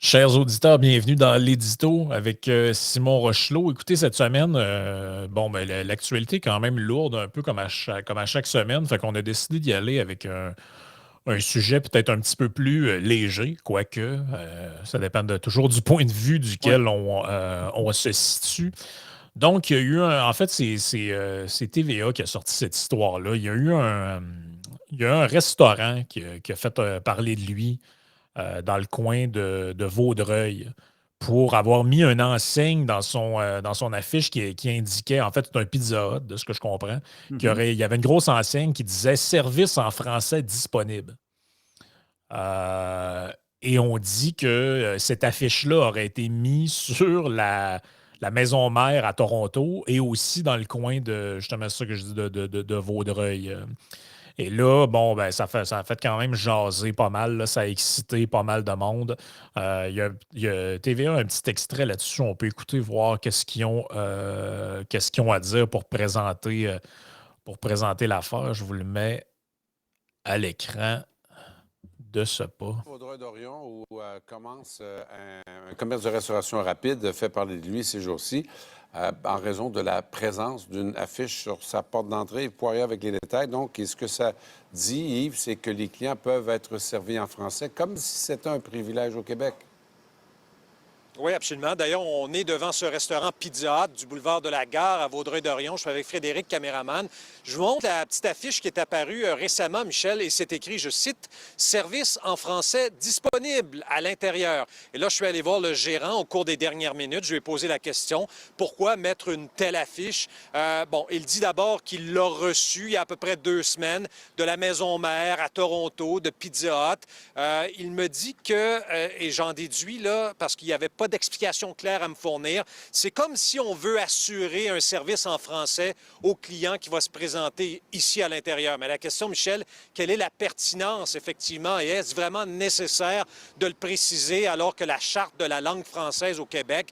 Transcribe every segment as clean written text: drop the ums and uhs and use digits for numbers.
Chers auditeurs, bienvenue dans l'édito avec Simon Rochelot. Écoutez, cette semaine, l'actualité est quand même lourde, un peu comme à chaque semaine. Fait qu'on a décidé d'y aller avec un sujet peut-être un petit peu plus léger, quoique ça dépend toujours du point de vue Ouais. duquel on se situe. Donc, il y a eu en fait, c'est TVA qui a sorti cette histoire-là. Il y a eu un restaurant qui a fait parler de lui dans le coin de Vaudreuil pour avoir mis une enseigne dans son affiche qui indiquait, en fait, c'est un Pizza Hut, de ce que je comprends, Mhm. il y avait une grosse enseigne qui disait service en français disponible. Euh, et on dit que cette affiche-là aurait été mise sur la maison mère à Toronto et aussi dans le coin de, justement, c'est ça que je dis, de Vaudreuil. Et là, bon, ben, ça a fait quand même jaser pas mal, là. Ça a excité pas mal de monde. Il y a TVA un petit extrait là-dessus. On peut écouter, voir qu'est-ce qu'ils ont à dire pour présenter l'affaire. Je vous le mets à l'écran de ce pas. Vaudreuil-Dorion, où commence un commerce de restauration rapide fait parler de lui ces jours-ci, en raison de la présence d'une affiche sur sa porte d'entrée. Poirier avec les détails. Donc, ce que ça dit, Yves, c'est que les clients peuvent être servis en français comme si c'était un privilège au Québec. Oui, absolument. D'ailleurs, on est devant ce restaurant Pizza Hut du boulevard de la Gare à Vaudreuil-Dorion. Je suis avec Frédéric, caméraman. Je vous montre la petite affiche qui est apparue récemment, Michel, et c'est écrit, je cite, service en français disponible à l'intérieur. Et là, je suis allé voir le gérant au cours des dernières minutes. Je lui ai posé la question, pourquoi mettre une telle affiche? Il dit d'abord qu'il l'a reçu il y a à peu près 2 semaines de la maison mère à Toronto, de Pizza Hut. Il me dit que, et j'en déduis là, parce qu'il n'y avait pas d'explication claire à me fournir, c'est comme si on veut assurer un service en français au client qui va se présenter ici à l'intérieur. Mais la question, Michel, quelle est la pertinence, effectivement, et est-ce vraiment nécessaire de le préciser alors que la Charte de la langue française au Québec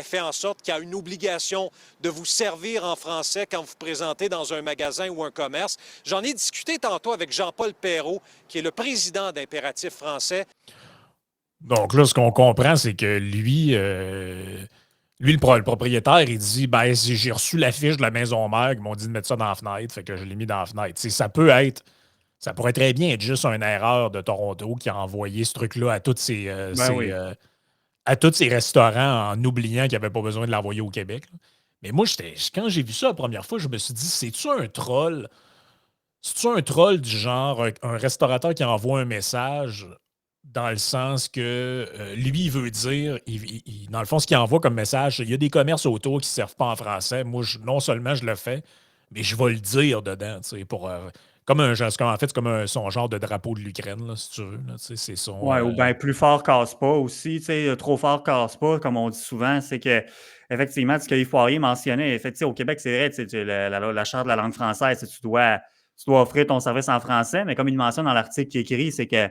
fait en sorte qu'il y a une obligation de vous servir en français quand vous vous présentez dans un magasin ou un commerce? J'en ai discuté tantôt avec Jean-Paul Perrault, qui est le président d'Impératif français. Donc là, ce qu'on comprend, c'est que le propriétaire, il dit ben, si j'ai reçu l'affiche de la maison mère, ils m'ont dit de mettre ça dans la fenêtre, fait que je l'ai mis dans la fenêtre. Tu sais, ça pourrait très bien être juste une erreur de Toronto qui a envoyé ce truc-là à Ben oui. à tous ces restaurants en oubliant qu'il n'y avait pas besoin de l'envoyer au Québec, là. Mais moi, quand j'ai vu ça la première fois, je me suis dit, c'est-tu un troll? C'est-tu un troll du genre, un restaurateur qui envoie un message dans le sens que lui, il veut dire, dans le fond, ce qu'il envoie comme message, il y a des commerces autour qui ne servent pas en français. Moi, non seulement je le fais, mais je vais le dire dedans, tu sais, comme en fait, c'est comme son genre de drapeau de l'Ukraine, là, si tu veux, là, tu sais, c'est son. Ouais, ou bien plus fort casse pas aussi, tu sais, trop fort casse pas, comme on dit souvent, c'est que effectivement, ce que Yves Poirier mentionnait, effectivement, au Québec, c'est vrai, tu sais, la charte de la langue française, tu dois offrir ton service en français, mais comme il mentionne dans l'article qui est écrit, c'est que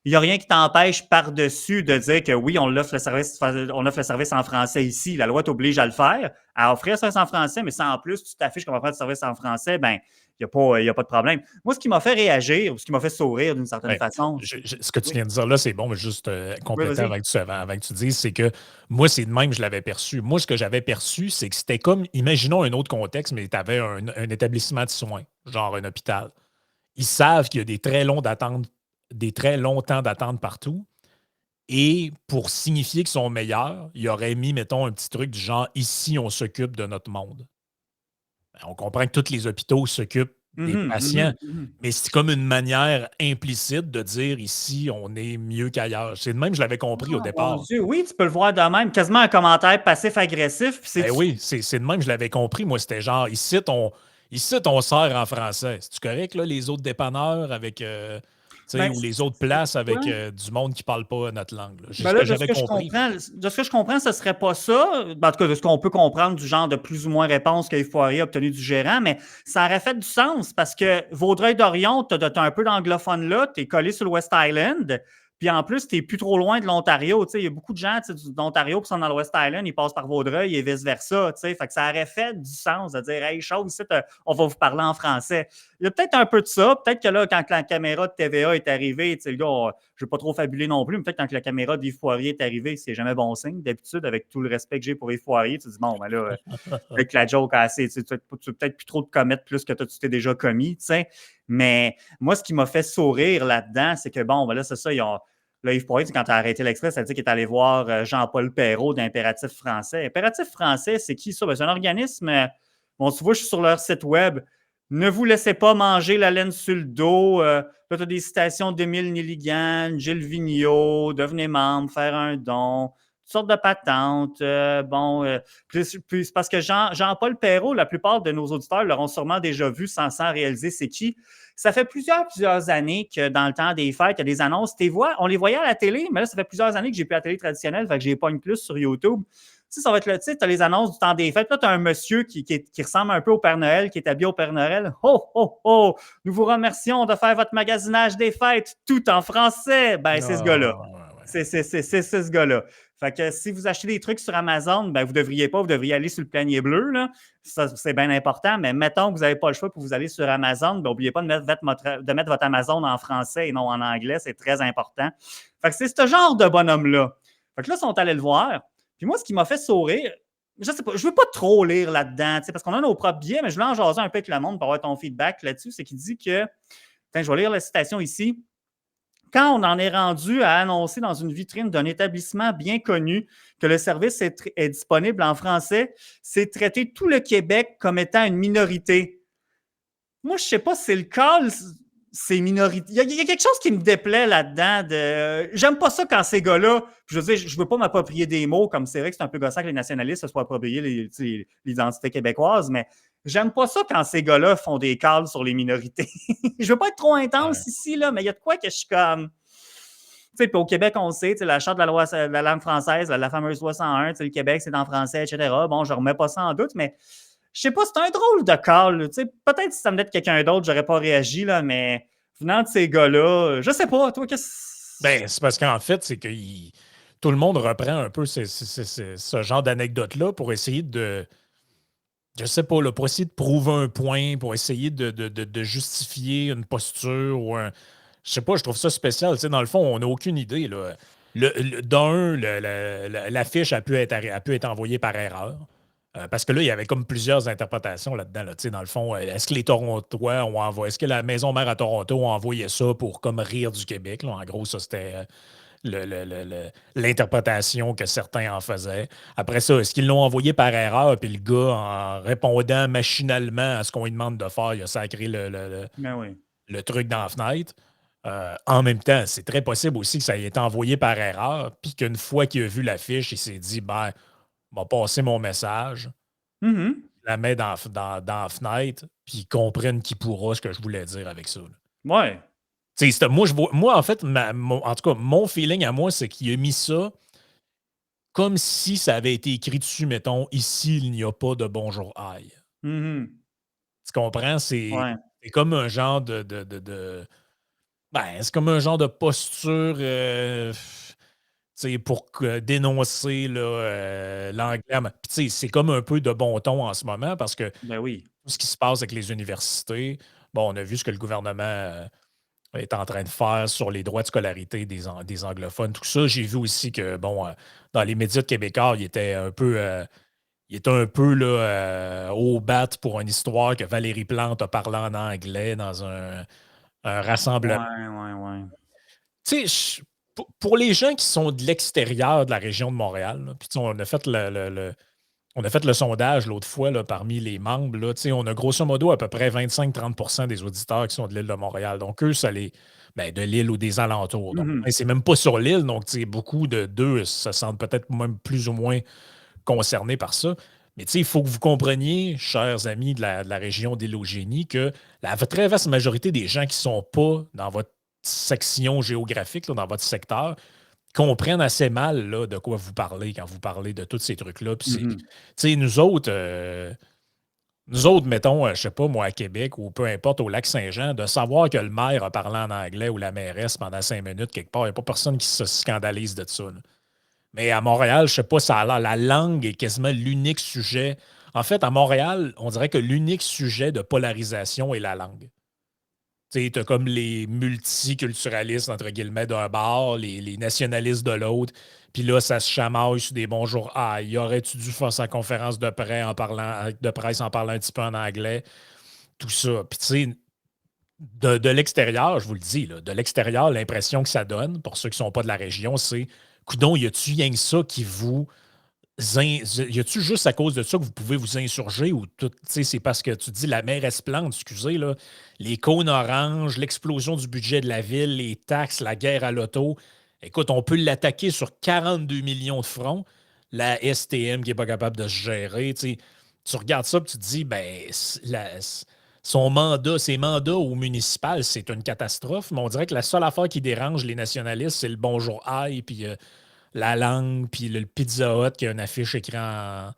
il n'y a rien qui t'empêche par-dessus de dire que oui, on offre le service en français ici. La loi t'oblige à le faire, à offrir le service en français, mais si en plus tu t'affiches qu'on va faire du service en français, ben il y a pas de problème. Moi, ce qui m'a fait réagir, ou ce qui m'a fait sourire d'une certaine Ouais. façon. Ce que tu Oui, viens de dire là, c'est bon, mais juste oui, compléter vas-y. avant que tu dises, c'est que moi, c'est de même que je l'avais perçu. Moi, ce que j'avais perçu, c'est que c'était comme, imaginons un autre contexte, mais tu avais un établissement de soins, genre un hôpital. Ils savent qu'il y a des très longs temps d'attente partout. Et pour signifier qu'ils sont meilleurs, ils auraient mis, mettons, un petit truc du genre ici, on s'occupe de notre monde. Ben, on comprend que tous les hôpitaux s'occupent des Mhm, patients, mhm, mhm. mais c'est comme une manière implicite de dire ici, on est mieux qu'ailleurs. C'est de même que je l'avais compris au Ah, mon départ. Dieu, oui, tu peux le voir de même, quasiment un commentaire passif-agressif. Puis Ben oui, c'est de même que je l'avais compris. Moi, c'était genre ici, on sert en français. C'est-tu correct, là, les autres dépanneurs avec. Tu sais, ben, ou les autres places quoi? avec du monde qui ne parle pas notre langue, là. C'est Ben ce là, que j'avais compris. de ce que je comprends, ce serait pas ça. Ben, en tout cas, de ce qu'on peut comprendre du genre de plus ou moins réponse qu'Yves Poirier a obtenu du gérant, mais ça aurait fait du sens parce que Vaudreuil-Dorion, tu as un peu d'anglophone là, tu es collé sur le West Island. Puis en plus, tu n'es plus trop loin de l'Ontario. Il y a beaucoup de gens d'Ontario qui sont dans le West Island, ils passent par Vaudreuil et vice-versa. Fait que ça aurait fait du sens de dire hey, chose, ici, on va vous parler en français. Il y a peut-être un peu de ça. Peut-être que là, quand la caméra de TVA est arrivée, le gars, je ne vais pas trop fabuler non plus, mais peut-être quand la caméra d'Yves Poirier est arrivée, c'est jamais bon signe. D'habitude, avec tout le respect que j'ai pour Yves Poirier, tu te dis bon, ben là, avec la joke assez, tu veux peut-être plus trop te commettre plus que tu t'es déjà commis. Mais moi, ce qui m'a fait sourire là-dedans, c'est que bon, ben là, c'est ça, là, Yves Poirier, quand tu as arrêté l'Express, ça a dit qu'il est allé voir Jean-Paul Perrault d'Impératif français. Impératif français, c'est qui ça? Ben, c'est un organisme, bon, tu vois, je suis sur leur site web. Ne vous laissez pas manger la laine sur le dos. Là, tu as des citations d'Émile Nelligan, Gilles Vigneault, devenez membre, faire un don, toutes sortes de patentes. Puis c'est parce que Jean-Paul Perrault, la plupart de nos auditeurs l'auront sûrement déjà vu sans réaliser c'est qui. Ça fait plusieurs années que dans le temps des fêtes, il y a des annonces. On les voyait à la télé, mais là, ça fait plusieurs années que j'ai plus la télé traditionnelle, fait que j'ai pas une plus sur YouTube. Ça va être le titre, tu as les annonces du temps des fêtes. Là, tu as un monsieur qui ressemble un peu au Père Noël, qui est habillé au Père Noël. Oh, oh, oh! Nous vous remercions de faire votre magasinage des fêtes tout en français. Ben, c'est ce gars-là. C'est ce gars-là. Fait que si vous achetez des trucs sur Amazon, ben, vous devriez aller sur le panier bleu. Là. Ça, c'est bien important, mais mettons que vous n'avez pas le choix pour vous aller sur Amazon, ben, n'oubliez pas de mettre votre Amazon en français et non en anglais. C'est très important. Fait que c'est ce genre de bonhomme-là. Fait que là, ils sont allés le voir. Puis moi, ce qui m'a fait sourire, je sais pas, je veux pas trop lire là-dedans, parce qu'on a nos propres biais, mais je voulais en jaser un peu avec le monde pour avoir ton feedback là-dessus. C'est qu'il dit que, je vais lire la citation ici. Quand on en est rendu à annoncer dans une vitrine d'un établissement bien connu que le service est disponible en français, c'est traiter tout le Québec comme étant une minorité. Moi, je ne sais pas si c'est le cas, c'est minorité. Il y a quelque chose qui me déplaît là-dedans. J'aime pas ça quand ces gars-là, je veux dire, je veux pas m'approprier des mots, comme c'est vrai que c'est un peu gossant que les nationalistes se soient appropriés l'identité québécoise, mais j'aime pas ça quand ces gars-là font des calls sur les minorités. Je veux pas être trop intense ici, là, mais il y a de quoi que je suis comme... Puis au Québec, on sait, la charte de la langue française, la fameuse loi 101, le Québec, c'est en français, etc. Bon, je remets pas ça en doute, mais je sais pas, c'est un drôle de call. Peut-être si ça me dit quelqu'un d'autre, j'aurais pas réagi, là, mais venant de ces gars-là, je sais pas, toi, qu'est-ce... Ben, c'est parce qu'en fait, c'est que tout le monde reprend un peu ce genre d'anecdote-là pour essayer de... Je sais pas, là, pour essayer de prouver un point, pour essayer de justifier une posture ou un... Je sais pas, je trouve ça spécial. Dans le fond, on n'a aucune idée. Là. L'affiche a pu être envoyée par erreur. Parce que là, il y avait comme plusieurs interprétations là-dedans. Là. Dans le fond, est-ce que les Torontois ont envoyé... Est-ce que la maison mère à Toronto a envoyé ça pour comme rire du Québec? Là? En gros, ça, c'était l'interprétation que certains en faisaient. Après ça, est-ce qu'ils l'ont envoyé par erreur, puis le gars, en répondant machinalement à ce qu'on lui demande de faire, il a sacré le truc dans la fenêtre? En même temps, c'est très possible aussi que ça ait été envoyé par erreur, puis qu'une fois qu'il a vu l'affiche, il s'est dit, ben, m'a passé mon message, la met dans la fenêtre, puis ils comprennent qui pourra ce que je voulais dire avec ça. Là. Ouais. Moi, en fait, en tout cas, mon feeling à moi, c'est qu'il a mis ça comme si ça avait été écrit dessus, mettons, ici, il n'y a pas de bonjour aïe. Tu comprends? C'est comme un genre ben, c'est comme un genre de posture pour dénoncer l'anglais. Puis c'est comme un peu de bon ton en ce moment parce que tout ce qui se passe avec les universités, bon, on a vu ce que le gouvernement est en train de faire sur les droits de scolarité des anglophones, tout ça. J'ai vu aussi que, bon, dans les médias québécois, il était un peu au bat pour une histoire que Valérie Plante a parlé en anglais dans un rassemblement. Ouais. Tu sais, pour les gens qui sont de l'extérieur de la région de Montréal, là, puis on a fait on a fait le sondage l'autre fois là, parmi les membres. Là, on a grosso modo à peu près 25-30% des auditeurs qui sont de l'île de Montréal. Donc, eux, de l'île ou des alentours. Donc, c'est même pas sur l'île. Donc, beaucoup d'eux se sentent peut-être même plus ou moins concernés par ça. Mais il faut que vous compreniez, chers amis de la région d'Île-aux-Génies, que la très vaste majorité des gens qui ne sont pas dans votre section géographique, là, dans votre secteur, comprennent assez mal là, de quoi vous parlez quand vous parlez de tous ces trucs-là. Puis nous autres, Nous autres, mettons, je sais pas, moi, à Québec ou peu importe, au Lac-Saint-Jean, de savoir que le maire a parlé en anglais ou la mairesse pendant 5 minutes quelque part, il n'y a pas personne qui se scandalise de ça, là. Mais à Montréal, je sais pas, ça a l'air, la langue est quasiment l'unique sujet. En fait, à Montréal, on dirait que l'unique sujet de polarisation est la langue. Tu as comme les multiculturalistes, entre guillemets, d'un bord, les nationalistes de l'autre. Puis là, ça se chamaille sur des bonjours. Ah, y aurait-tu dû faire sa conférence de presse en parlant un petit peu en anglais? Tout ça. Puis tu sais, de l'extérieur, je vous le dis, là, de l'extérieur, l'impression que ça donne, pour ceux qui ne sont pas de la région, c'est coudon, y a-tu rien que ça qui vous y a-tu juste à cause de ça que vous pouvez vous insurger ou tout, tu sais, c'est parce que tu dis la mer Esplande, excusez, là, les cônes oranges, l'explosion du budget de la ville, les taxes, la guerre à l'auto. Écoute, on peut l'attaquer sur 42 millions de fronts. La STM qui n'est pas capable de se gérer, tu sais. Tu regardes ça et tu te dis, ben, ses mandats au municipal, c'est une catastrophe, mais on dirait que la seule affaire qui dérange les nationalistes, c'est le bonjour aïe, puis la langue, puis le Pizza Hut qui a une affiche écran.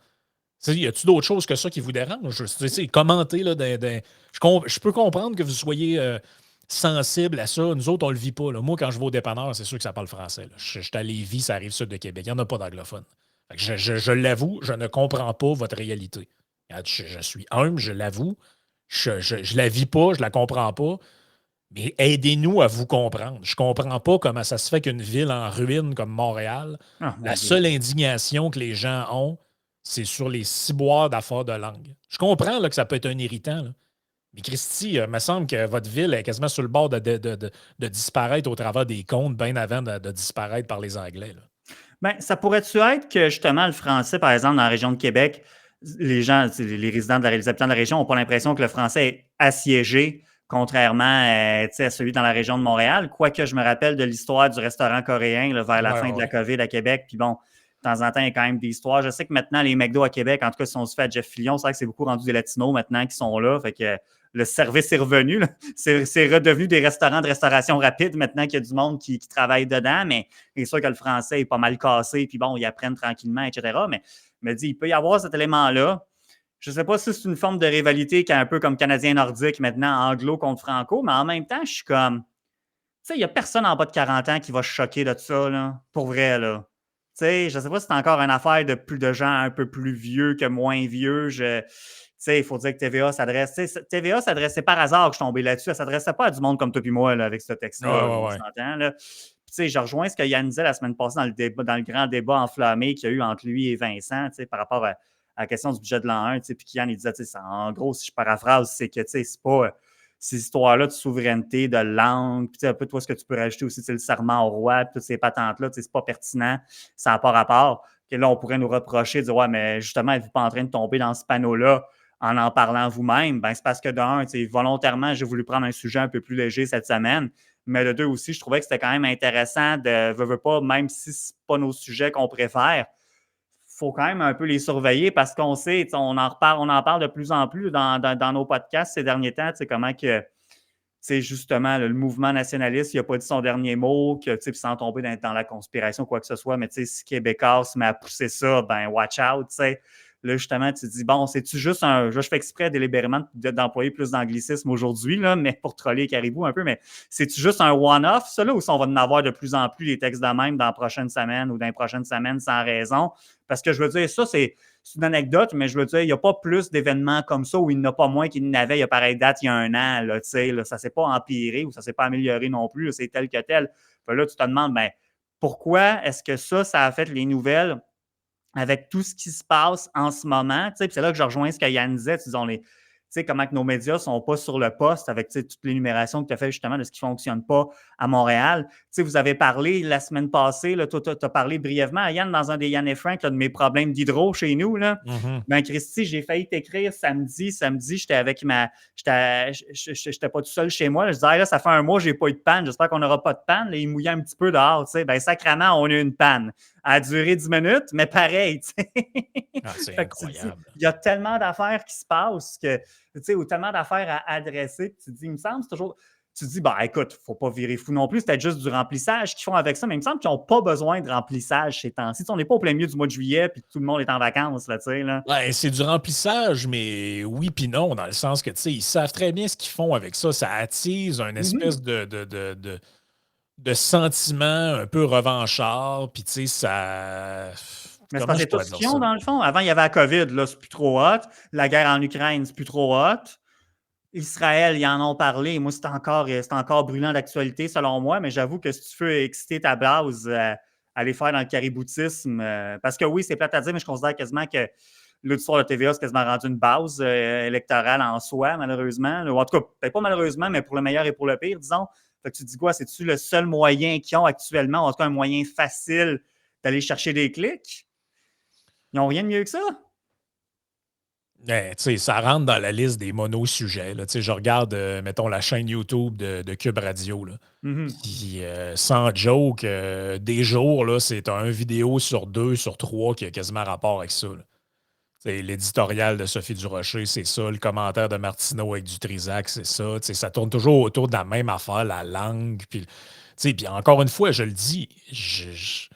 Y a-tu d'autres choses que ça qui vous dérange? Commentez, là, je peux comprendre que vous soyez sensible à ça. Nous autres, on le vit pas, là. Moi, quand je vais au dépanneur, c'est sûr que ça parle français, là. Je suis à Lévis, ça arrive sud de Québec. Il n'y en a pas d'anglophone. Fait que je l'avoue, je ne comprends pas votre réalité. Regarde, je suis humble, je l'avoue. Je la vis pas, je la comprends pas. Mais aidez-nous à vous comprendre. Je comprends pas comment ça se fait qu'une ville en ruine comme Montréal, Ah, mon la Dieu. seule indignation que les gens ont, c'est sur les ciboires d'affaires de langue. Je comprends là, que ça peut être un irritant, là. Mais Christy, il me semble que votre ville est quasiment sur le bord de disparaître au travers des comptes bien avant de disparaître par les Anglais, là. Ben, ça pourrait-tu être que justement le français, par exemple, dans la région de Québec, les gens, les résidents, les habitants de la région n'ont pas l'impression que le français est assiégé, contrairement à celui dans la région de Montréal. Quoique je me rappelle de l'histoire du restaurant coréen là, vers la Ouais, fin ouais, de la ouais. COVID à Québec. Puis bon, de temps en temps, il y a quand même des histoires. Je sais que maintenant, les McDo à Québec, en tout cas, si on se fait à Jeff Fillion, c'est vrai que c'est beaucoup rendu des Latinos maintenant qui sont là. Fait que le service est revenu, là. C'est redevenu des restaurants de restauration rapide maintenant qu'il y a du monde qui travaille dedans. Mais c'est sûr que le français est pas mal cassé, puis bon, ils apprennent tranquillement, etc. Mais il me dit, il peut y avoir cet élément-là. Je ne sais pas si c'est une forme de rivalité qui est un peu comme Canadien-Nordique, maintenant anglo contre franco, mais en même temps, je suis comme, tu sais, il n'y a personne en bas de 40 ans qui va se choquer de ça, là, pour vrai, là. Tu sais, je ne sais pas si c'est encore une affaire de gens un peu plus vieux que moins vieux. Tu sais, il faut dire que TVA s'adresse. TVA s'adressait par hasard que je suis tombé là-dessus. Elle ne s'adressait pas à du monde comme toi et moi là, avec ce Ouais, texte-là. Là, ouais, on ouais. s'entend. Là. Puis, tu sais, je rejoins ce que Yann disait la semaine passée dans le débat, dans le grand débat enflammé qu'il y a eu entre lui et Vincent, tu sais, par rapport à la question du budget de l'an 1. Tu sais, puis Yann, il disait, tu sais, en gros, si je paraphrase, c'est que, tu sais, c'est pas ces histoires-là de souveraineté, de langue, puis un peu toi, ce que tu peux rajouter aussi, c'est le serment au roi, puis toutes ces patentes-là, c'est pas pertinent, ça n'a pas rapport. Que là, on pourrait nous reprocher, de dire, ouais, mais justement, êtes-vous pas en train de tomber dans ce panneau-là en parlant vous-même? Ben, c'est parce que d'un, volontairement, j'ai voulu prendre un sujet un peu plus léger cette semaine, mais de deux aussi, je trouvais que c'était quand même intéressant de, veux pas, même si c'est pas nos sujets qu'on préfère, faut quand même un peu les surveiller parce qu'on sait, on en parle de plus en plus dans nos podcasts ces derniers temps, comment que justement, le mouvement nationaliste, il n'a pas dit son dernier mot, que sans tomber dans la conspiration, quoi que ce soit, mais si Québécois se met à pousser ça, ben watch out, t'sais. Là, justement, tu te dis, bon, c'est-tu juste un. Je fais exprès délibérément d'employer plus d'anglicisme aujourd'hui, là, mais pour troller Caribou un peu, mais c'est-tu juste un one-off, ça, là, ou si on va en avoir de plus en plus des textes de même dans la prochaine semaine ou dans les prochaines semaines sans raison? Parce que je veux dire, ça, c'est une anecdote, mais je veux dire, il n'y a pas plus d'événements comme ça où il n'y en a pas moins qu'il n'y en avait il y a pareille date il y a un an. Là, là, ça ne s'est pas empiré ou ça ne s'est pas amélioré non plus. Là, c'est tel que tel. Puis là, tu te demandes, ben, pourquoi est-ce que ça a fait les nouvelles avec tout ce qui se passe en ce moment? Puis c'est là que je rejoins ce que Yann disait. Comment que nos médias ne sont pas sur le poste avec toute l'énumération que tu as fait justement de ce qui ne fonctionne pas à Montréal. Vous avez parlé la semaine passée, là, tu as parlé brièvement à Yann dans un des Yann et Frank là, de mes problèmes d'hydro chez nous. Là. Mhm. Ben, Christy, j'ai failli t'écrire samedi. Samedi, j'étais avec j'étais pas tout seul chez moi. Là. Je disais, là, ça fait un mois, j'ai pas eu de panne. J'espère qu'on n'aura pas de panne. Là, il mouillait un petit peu dehors. Ben, sacrément, on a eu une panne. Elle a duré 10 minutes, mais pareil. Ah, c'est Fait que tu te dis, incroyable. il y a tellement d'affaires qui se passent ou tellement d'affaires à adresser. Puis tu te dis, il me semble, c'est toujours. tu te dis, bah écoute, faut pas virer fou non plus, c'est peut-être juste du remplissage qu'ils font avec ça, mais il me semble qu'ils n'ont pas besoin de remplissage ces temps-ci. Tu sais, on n'est pas au plein milieu du mois de juillet puis tout le monde est en vacances, là, tu sais, là. Ouais, c'est du remplissage, mais oui puis non, dans le sens que, tu sais, ils savent très bien ce qu'ils font avec ça. Ça attise une espèce de sentiment un peu revanchard, puis tu sais, ça... Mais c'est Comment parce que je c'est tout pourrais ce dire qu'ils ça? ont, dans le fond. Avant, il y avait la COVID, là, c'est plus trop hot. La guerre en Ukraine, c'est plus trop hot. Israël, ils en ont parlé. Moi, c'est encore brûlant d'actualité, selon moi, mais j'avoue que si tu veux exciter ta base, aller faire dans le cariboutisme, parce que oui, c'est plate à dire, mais je considère quasiment que l'auditoire de TVA, c'est quasiment rendu une base électorale en soi, malheureusement. Ou en tout cas, peut-être pas malheureusement, mais pour le meilleur et pour le pire, disons. Fait que tu te dis quoi? C'est-tu le seul moyen qu'ils ont actuellement, ou en tout cas un moyen facile d'aller chercher des clics? Ils n'ont rien de mieux que ça. Tu sais, ça rentre dans la liste des monosujets. Là. Tu sais, je regarde, mettons, la chaîne YouTube de Cube Radio. Là. Mhm. Puis, sans joke, des jours, là, c'est un vidéo sur 2, sur 3 qui a quasiment rapport avec ça. Là. Tu sais, l'éditorial de Sophie Durocher, c'est ça. Le commentaire de Martineau avec Dutrisac, c'est ça. Tu sais, ça tourne toujours autour de la même affaire, la langue. Puis, tu sais, puis encore une fois, je le dis, je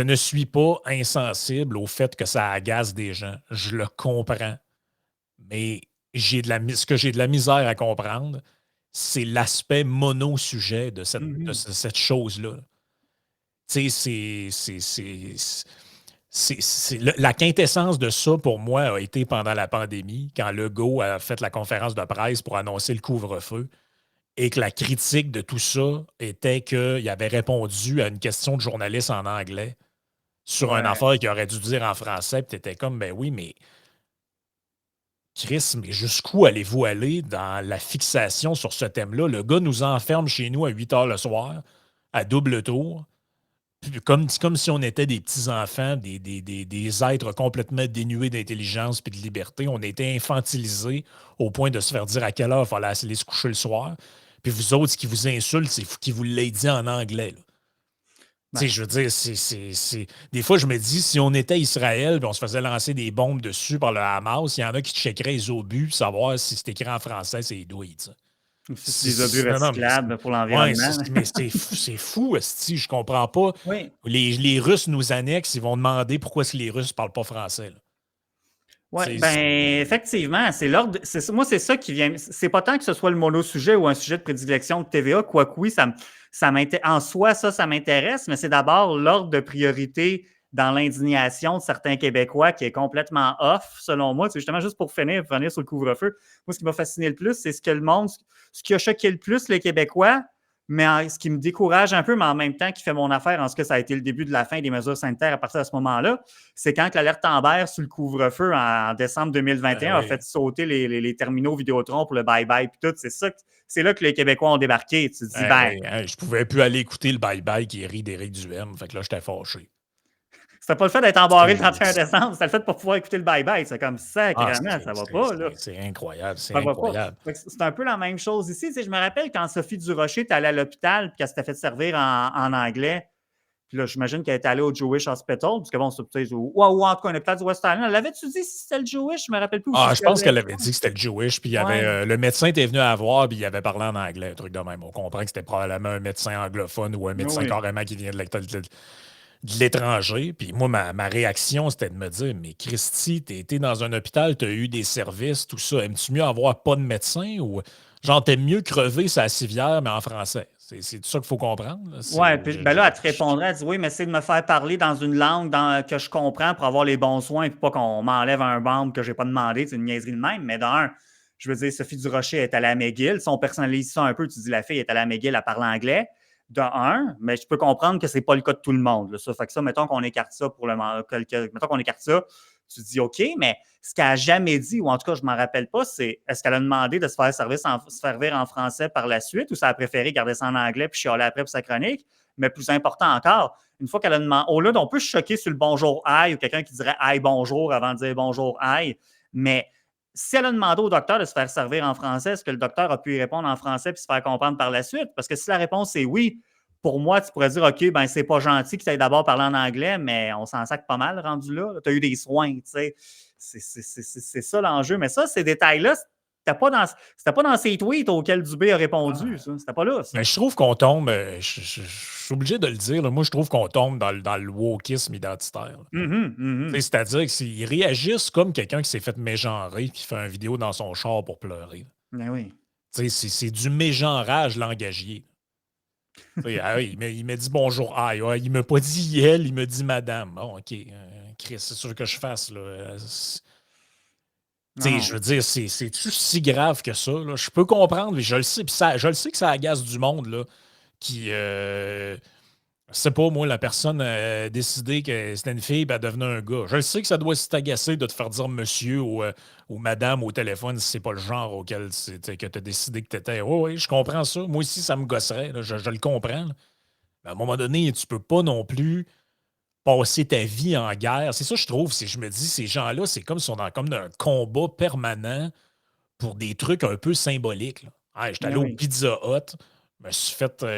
ne suis pas insensible au fait que ça agace des gens. Je le comprends. Mais ce que j'ai de la misère à comprendre, c'est l'aspect mono-sujet de cette chose-là. Tu sais, la quintessence de ça, pour moi, a été pendant la pandémie, quand Legault a fait la conférence de presse pour annoncer le couvre-feu, et que la critique de tout ça était qu'il avait répondu à une question de journaliste en anglais sur une Ouais. affaire qu'il aurait dû dire en français, puis t'étais comme, ben oui, mais Chris, mais jusqu'où allez-vous aller dans la fixation sur ce thème-là? Le gars nous enferme chez nous à 8 heures le soir, à double tour, puis comme si on était des petits-enfants, des êtres complètement dénués d'intelligence et de liberté. On était infantilisés au point de se faire dire à quelle heure il fallait aller se coucher le soir. Puis vous autres, ce qui vous insulte, c'est qui vous l'ait dit en anglais. Là. Tu sais, Ben, je veux dire, des fois, je me dis, si on était Israël et on se faisait lancer des bombes dessus par le Hamas, il y en a qui checkeraient les obus pour savoir si c'est écrit en français, c'est douille. c'est des obus Non, non, mais recyclables pour ouais, l'environnement. mais c'est fou, esti, je comprends pas. Oui. Les Russes nous annexent, ils vont demander pourquoi est-ce que les Russes parlent pas français. Là. Oui, C'est- ben effectivement, c'est l'ordre. Moi, c'est ça qui vient. C'est pas tant que ce soit le mono-sujet ou un sujet de prédilection de TVA, quoique oui, en soi, ça m'intéresse, mais c'est d'abord l'ordre de priorité dans l'indignation de certains Québécois qui est complètement off, selon moi. C'est justement juste pour finir sur le couvre-feu. Moi, ce qui m'a fasciné le plus, c'est ce qui a choqué le plus les Québécois, mais ce qui me décourage un peu, mais en même temps qui fait mon affaire en ce que ça a été le début de la fin des mesures sanitaires à partir de ce moment-là, c'est quand l'alerte Amber sur le couvre-feu en décembre 2021 a fait sauter les terminaux Vidéotron pour le bye-bye puis tout. C'est là que les Québécois ont débarqué. Tu te dis, ben, oui, hein, je pouvais plus aller écouter le bye-bye qui rit d'Éric Duhem. Fait que là, j'étais fâché. c'était pas le fait d'être embarré le 31 décembre, c'était le fait de pas pouvoir écouter le bye-bye. C'est comme ça, Ah, carrément, ça va pas, là. c'est incroyable, c'est Ça va pas. incroyable. C'est un peu la même chose ici. Tu sais, je me rappelle quand Sophie Durocher est allée à l'hôpital et qu'elle s'était fait servir en anglais. Puis là, j'imagine qu'elle est allée au Jewish Hospital, parce que bon, c'est peut-être ou en tout cas, un hôpital du West Island. Elle l'avait-tu dit si c'était le Jewish? Je me rappelle plus. Ah, je pense qu'elle avait dit que c'était le Jewish, puis il y avait, Ouais. le médecin était venu à voir, puis il avait parlé en anglais, un truc de même. On comprend que c'était probablement un médecin anglophone ou un médecin Oui. carrément qui vient de l'étranger. Puis moi, ma réaction, c'était de me dire, mais Christy, t'es été dans un hôpital, t'as eu des services, tout ça. Aimes-tu mieux avoir pas de médecin ou genre t'aimes mieux crever sa civière, mais en français? C'est tout ça qu'il faut comprendre. Là. Ouais, puis ben là, elle te répondrait, elle dit oui, mais c'est de me faire parler dans une langue que je comprends pour avoir les bons soins, puis pas qu'on m'enlève un bump que j'ai pas demandé, c'est une niaiserie de même. Mais d'un, je veux dire, Sophie Durocher est allée à McGill. Si on personnalise ça un peu, tu dis la fille est allée à McGill, elle parle anglais. De un, mais je peux comprendre que c'est pas le cas de tout le monde. Là, ça fait que ça, mettons qu'on écarte ça mettons qu'on écarte ça, tu te dis OK, mais ce qu'elle n'a jamais dit, ou en tout cas, je ne m'en rappelle pas, c'est est-ce qu'elle a demandé de se faire servir en français par la suite ou ça a préféré garder ça en anglais puis chialer après pour sa chronique? Mais plus important encore, une fois qu'elle a demandé, au lieu d'on peut se choquer sur le bonjour aïe ou quelqu'un qui dirait aïe bonjour avant de dire bonjour aïe, mais si elle a demandé au docteur de se faire servir en français, est-ce que le docteur a pu y répondre en français puis se faire comprendre par la suite? Parce que si la réponse est oui, pour moi, tu pourrais dire, OK, ben c'est pas gentil que tu aies d'abord parlé en anglais, mais on s'en sac pas mal rendu là. Tu as eu des soins, tu sais. C'est ça l'enjeu. Mais ça, ces détails-là, c'était pas dans ses tweets auxquels Dubé a répondu, ça. C'était pas là, ça. Mais je trouve qu'on tombe, je suis obligé de le dire, là, moi je trouve qu'on tombe dans le wokisme identitaire. C'est-à-dire qu'ils réagissent comme quelqu'un qui s'est fait mégenrer et qui fait une vidéo dans son char pour pleurer. Ben oui. C'est du mégenrage langagier. Il m'a dit bonjour, aïe, ouais, il m'a pas dit elle, il m'a dit madame. Bon, OK, Chris, c'est sûr que je fasse. Là. Je veux dire, c'est-tu si grave que ça? Là? Je peux comprendre, mais je le sais, je le sais que ça agace du monde là, qui. C'est pas moi, la personne a décidé que c'était une fille, ben, elle devenait un gars. Je le sais que ça doit t'agacer de te faire dire monsieur ou madame au téléphone si c'est pas le genre auquel que tu as décidé que tu étais. Oui, oui, je comprends ça. Moi aussi, ça me gosserait. Là, je le comprends. Là. Mais à un moment donné, tu peux pas non plus passer ta vie en guerre. C'est ça, je trouve. Je me dis, ces gens-là, c'est comme si on est comme un combat permanent pour des trucs un peu symboliques. Là. Hey, j'étais allé au Pizza Hut.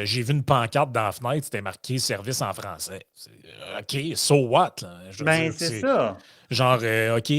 J'ai vu une pancarte dans la fenêtre, c'était marqué service en français. OK, so what? Là? Ben, c'est ça. Genre, OK,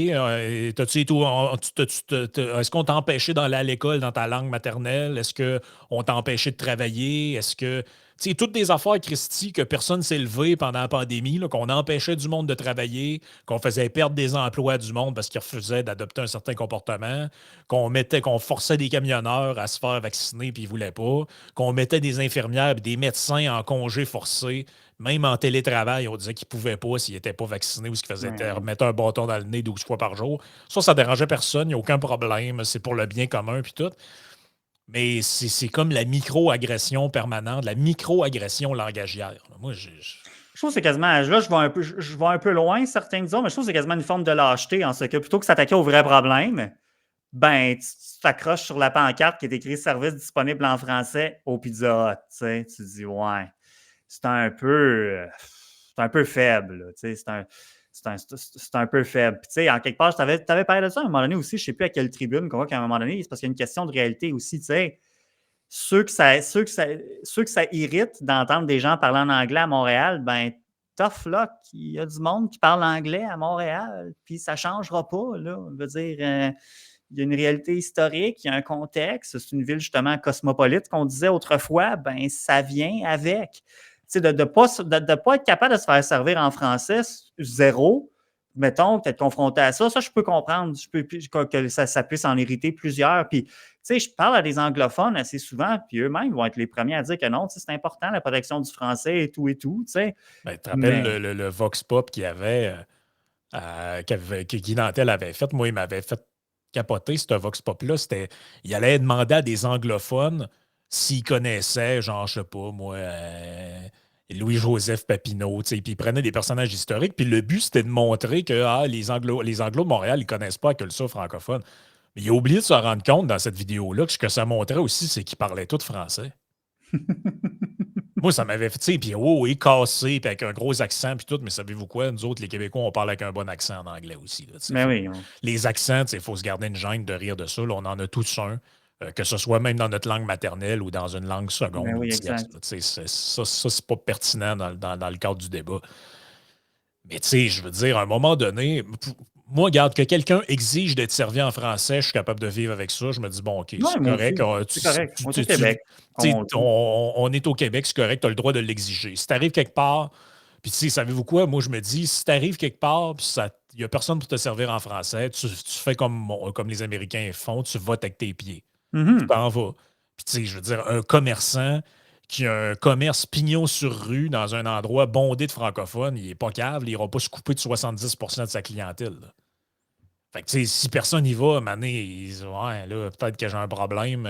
t'as-tu été est-ce qu'on t'a empêché d'aller à l'école dans ta langue maternelle? Est-ce qu'on t'a empêché de travailler? Est-ce que. Tu sais, toutes des affaires, Christy, que personne ne s'est levé pendant la pandémie, là, qu'on empêchait du monde de travailler, qu'on faisait perdre des emplois du monde parce qu'ils refusaient d'adopter un certain comportement, qu'on forçait des camionneurs à se faire vacciner puis ils ne voulaient pas, qu'on mettait des infirmières et des médecins en congé forcé, même en télétravail, on disait qu'ils ne pouvaient pas s'ils n'étaient pas vaccinés ou qu'ils remettaient un bâton dans le nez 12 fois par jour. Ça dérangeait personne, il n'y a aucun problème, c'est pour le bien commun puis tout. Mais c'est comme la micro-agression permanente, la micro-agression langagière. Moi, je trouve que c'est quasiment. Là, je vais un peu loin, certains disent, mais je trouve que c'est quasiment une forme de lâcheté en ce que plutôt que s'attaquer au vrai problème, ben, tu t'accroches sur la pancarte qui est écrit service disponible en français au Pizza Hut. Tu te dis, ouais, c'est un peu faible. C'est un peu faible. Puis, tu sais, en quelque part, tu avais parlé de ça à un moment donné aussi, je ne sais plus à quelle tribune qu'on voit qu'à un moment donné, c'est parce qu'il y a une question de réalité aussi, tu sais. Ceux que ça irrite d'entendre des gens parler en anglais à Montréal, ben tough luck. Il y a du monde qui parle anglais à Montréal, puis ça ne changera pas, là. On veut dire, il y a une réalité historique, il y a un contexte. C'est une ville, justement, cosmopolite qu'on disait autrefois, ben ça vient avec. De ne pas être capable de se faire servir en français, zéro, mettons, être confronté à ça, je peux comprendre. Que ça puisse en irriter plusieurs. Puis, je parle à des anglophones assez souvent, puis eux-mêmes vont être les premiers à dire que non, c'est important, la protection du français et tout et tout. Ben, tu te rappelles le Vox Pop qui Guy Nantel avait fait. Moi, il m'avait fait capoter, ce Vox Pop-là. Il allait demander à des anglophones s'ils connaissaient, genre, je sais pas, moi, Louis-Joseph Papineau, puis il prenait des personnages historiques, puis le but, c'était de montrer que les Anglos de Montréal, ils connaissent pas la culture francophone. Mais il a oublié de se rendre compte dans cette vidéo-là que ce que ça montrait aussi, c'est qu'ils parlaient tous français. Moi, ça m'avait fait, tu sais, puis cassé, puis avec un gros accent, puis tout, mais savez-vous quoi? Nous autres, les Québécois, on parle avec un bon accent en anglais aussi. Là, mais oui. Les accents, il faut se garder une gêne de rire de ça. Là, on en a tous un. Que ce soit même dans notre langue maternelle ou dans une langue seconde. Oui, exact. Ça, c'est pas pertinent dans le cadre du débat. Mais tu sais, je veux dire, à un moment donné, moi, regarde, que quelqu'un exige d'être servi en français, je suis capable de vivre avec ça. Je me dis, bon, OK, c'est correct. C'est correct. On est au Québec. On est au Québec, c'est correct, tu as le droit de l'exiger. Si tu arrives quelque part, puis tu sais, savez-vous quoi? Moi, je me dis, si tu arrives quelque part, puis il n'y a personne pour te servir en français, tu fais comme les Américains font, tu votes avec tes pieds. Tu t'en vas. Puis, tu sais, je veux dire, un commerçant qui a un commerce pignon sur rue dans un endroit bondé de francophones, il n'est pas cave, il n'ira pas se couper de 70 de sa clientèle. Là. Fait que, tu sais, si personne n'y va, mané, ils disent, ouais, là, peut-être que j'ai un problème.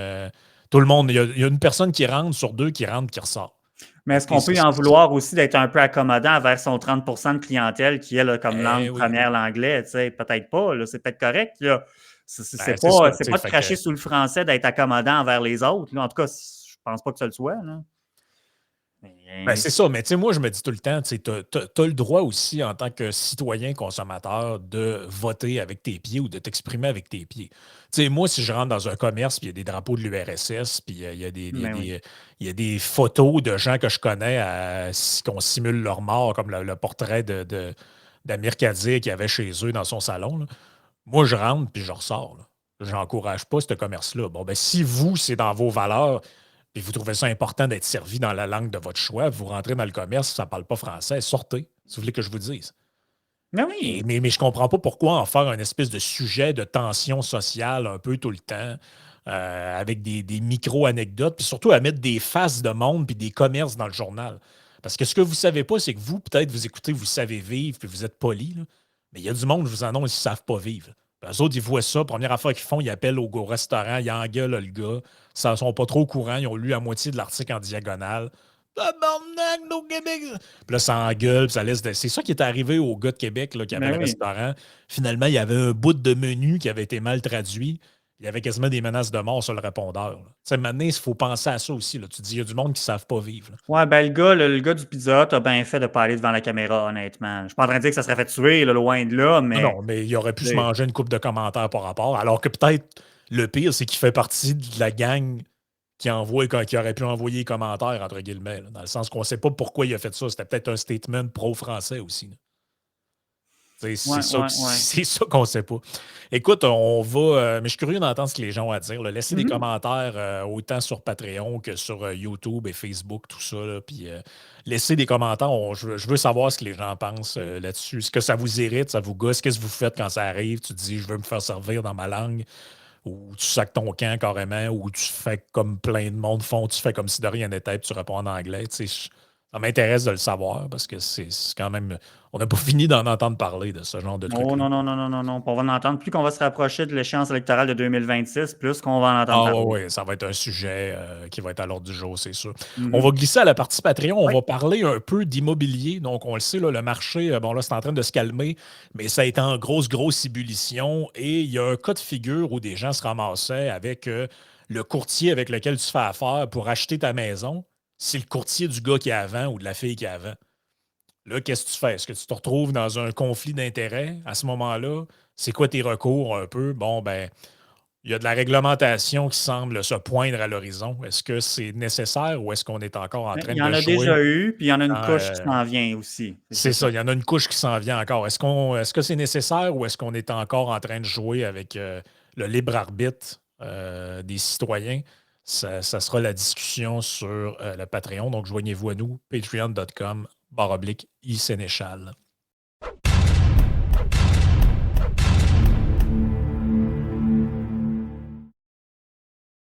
Tout le monde, il y a une personne qui rentre sur deux qui rentre, qui ressort. Mais est-ce qu'on peut y en vouloir aussi d'être un peu accommodant vers son 30 de clientèle qui est là, comme langue première l'anglais? Peut-être pas, là, c'est peut-être correct. Là. C'est pas de cracher sous le français, d'être accommodant envers les autres. Là. En tout cas, je pense pas que ça le soit. Là. C'est ça, mais tu sais, moi, je me dis tout le temps, tu as le droit aussi, en tant que citoyen consommateur, de voter avec tes pieds ou de t'exprimer avec tes pieds. Tu sais, moi, si je rentre dans un commerce, puis il y a des drapeaux de l'URSS, puis il y a des photos de gens que je connais qu'on simule leur mort, comme le portrait d'Amir Kadir qu'il y avait chez eux dans son salon, là. Moi, je rentre, puis je ressors. Là. j'encourage pas ce commerce-là. Bon, ben, si vous, c'est dans vos valeurs, et vous trouvez ça important d'être servi dans la langue de votre choix, vous rentrez dans le commerce, ça ne parle pas français, sortez, si vous voulez que je vous dise. Mais oui. Mais je comprends pas pourquoi en faire un espèce de sujet de tension sociale un peu tout le temps, avec des micro-anecdotes, puis surtout à mettre des faces de monde puis des commerces dans le journal. Parce que ce que vous savez pas, c'est que vous, peut-être, vous écoutez, vous savez vivre, puis vous êtes poli, là. Mais il y a du monde, je vous annonce, ils ne savent pas vivre. Puis eux autres, ils voient ça, première affaire qu'ils font, ils appellent au restaurant, ils engueulent le gars, ils ne sont pas trop au courant, ils ont lu la moitié de l'article en diagonale. Tabarnak, au Québec! Puis là, ça engueule, puis ça laisse. C'est ça qui est arrivé au gars de Québec là, qui avait Ben le oui. restaurant. Finalement, il y avait un bout de menu qui avait été mal traduit. Il y avait quasiment des menaces de mort sur le répondeur. Tu sais, maintenant, il faut penser à ça aussi. Là. Tu dis, il y a du monde qui ne savent pas vivre. Là. Ouais, ben le gars du Pizza Hut a bien fait de pas aller devant la caméra, honnêtement. Je suis pas en train de dire que ça serait fait tuer, là, loin de là, Non, mais non, mais il aurait pu se c'est- manger une coupe de commentaires par rapport. Alors que peut-être le pire, c'est qu'il fait partie de la gang qui aurait pu envoyer les commentaires, entre guillemets. Là, dans le sens qu'on ne sait pas pourquoi il a fait ça. C'était peut-être un statement pro-français aussi. Là. C'est ouais, ça, ouais, ouais. c'est ça qu'on ne sait pas. Écoute, on va. Mais je suis curieux d'entendre ce que les gens ont à dire. Là. Laissez des Mhm. commentaires autant sur Patreon que sur YouTube et Facebook, tout ça. Là. Puis laissez des commentaires. Je veux savoir ce que les gens pensent là-dessus. Est-ce que ça vous irrite, ça vous gosse? Qu'est-ce que vous faites quand ça arrive? Tu te dis, je veux me faire servir dans ma langue. Ou tu sacs ton camp carrément, ou tu fais comme plein de monde font, tu fais comme si de rien n'était, puis tu réponds en anglais. Tu sais, ça m'intéresse de le savoir parce que c'est quand même. On n'a pas fini d'en entendre parler de ce genre de Oh truc-là. non, non, non, non, non, non. On va en entendre. Plus qu'on va se rapprocher de l'échéance électorale de 2026, plus qu'on va en entendre Ah parler. oui, ça va être un sujet qui va être à l'ordre du jour, c'est sûr. On Mhm. va glisser à la partie Patreon, on Oui. va parler un peu d'immobilier. Donc, on le sait, là, le marché, bon là, c'est en train de se calmer, mais ça a été en grosse ébullition. Et il y a un cas de figure où des gens se ramassaient avec le courtier avec lequel tu fais affaire pour acheter ta maison. C'est le courtier du gars qui est avant ou de la fille qui est avant. Là, qu'est-ce que tu fais? Est-ce que tu te retrouves dans un conflit d'intérêts à ce moment-là? C'est quoi tes recours un peu? Bon, ben, il y a de la réglementation qui semble se poindre à l'horizon. Est-ce que c'est nécessaire ou est-ce qu'on est encore en Mais train il y de en a jouer déjà eu, puis il y en a une dans, couche qui s'en vient aussi. c'est C'est ça, ça. il y en a une couche qui s'en vient encore. Est-ce que c'est nécessaire ou est-ce qu'on est encore en train de jouer avec le libre arbitre des citoyens? Ça sera la discussion sur le Patreon. Donc, joignez-vous à nous, patreon.com/isénéchal.